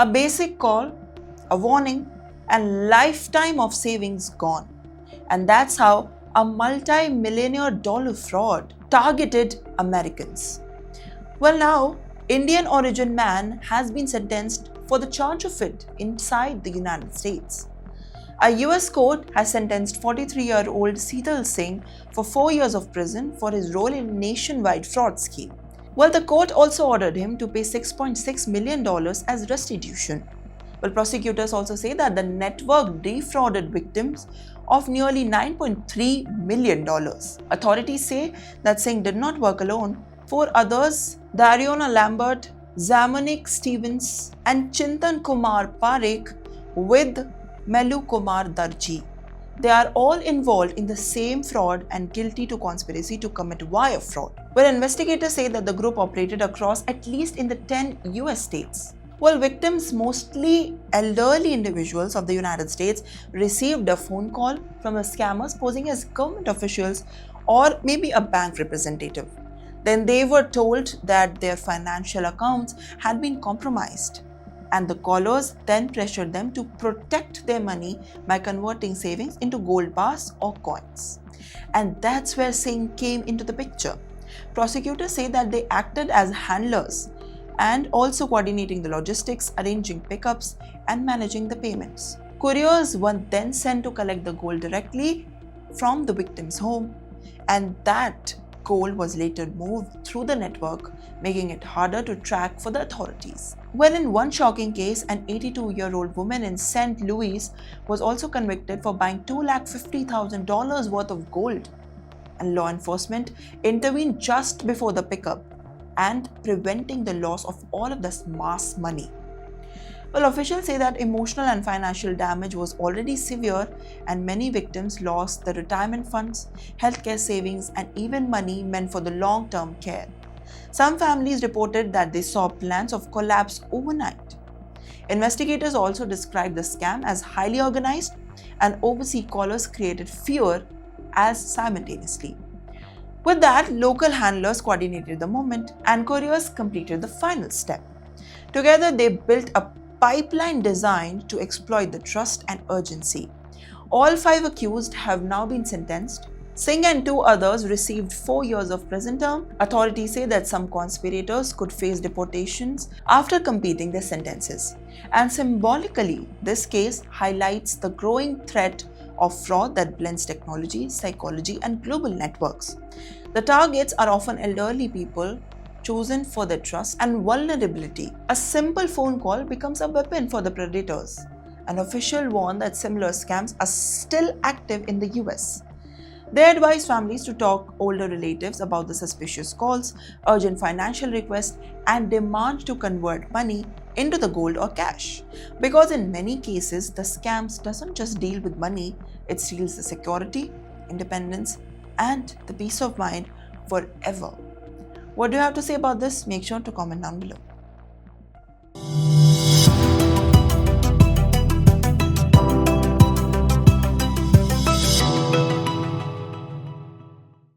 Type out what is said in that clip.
A basic call, a warning, and lifetime of savings gone. And that's how a multi-millionaire dollar fraud targeted Americans. Well, now, Indian origin man has been sentenced for the charge of it inside the United States. A US court has sentenced 43-year-old Seetal Singh for 4 years of prison for his role in a nationwide fraud scheme. Well, the court also ordered him to pay $6.6 million as restitution. Well, prosecutors also say that the network defrauded victims of nearly $9.3 million. Authorities say that Singh did not work alone. 4 others, Dariona Lambert, Zamonik Stevens, and Chintan Kumar Parekh with Melu Kumar Darji. They are all involved in the same fraud and guilty to conspiracy to commit wire fraud, where investigators say that the group operated across at least in the 10 US states. While victims, mostly elderly individuals of the United States, received a phone call from the scammers posing as government officials or maybe a bank representative. Then they were told that their financial accounts had been compromised, and the callers then pressured them to protect their money by converting savings into gold bars or coins. And that's where Singh came into the picture. Prosecutors say that they acted as handlers and also coordinating the logistics, arranging pickups, and managing the payments. Couriers were then sent to collect the gold directly from the victim's home, and that gold was later moved through the network, making it harder to track for the authorities. Well, in one shocking case, an 82-year-old woman in St. Louis was also convicted for buying $250,000 worth of gold, and law enforcement intervened just before the pickup and preventing the loss of all of this mass money. Well, officials say that emotional and financial damage was already severe, and many victims lost their retirement funds, healthcare savings, and even money meant for the long-term care. Some families reported that they saw plans of collapse overnight. Investigators also described the scam as highly organized, and overseas callers created fear as simultaneously. With that, local handlers coordinated the movement, and couriers completed the final step. Together, they built a pipeline designed to exploit the trust and urgency. All 5 accused have now been sentenced. Singh and 2 others received 4 years of prison term. Authorities say that some conspirators could face deportations after completing their sentences. And symbolically, this case highlights the growing threat of fraud that blends technology, psychology, and global networks. The targets are often elderly people chosen for their trust and vulnerability. A simple phone call becomes a weapon for the predators. An official warned that similar scams are still active in the US. They advise families to talk older relatives about the suspicious calls, urgent financial requests, and demand to convert money into the gold or cash. Because in many cases, the scams doesn't just deal with money, it steals the security, independence, and the peace of mind forever. What do you have to say about this? Make sure to comment down below.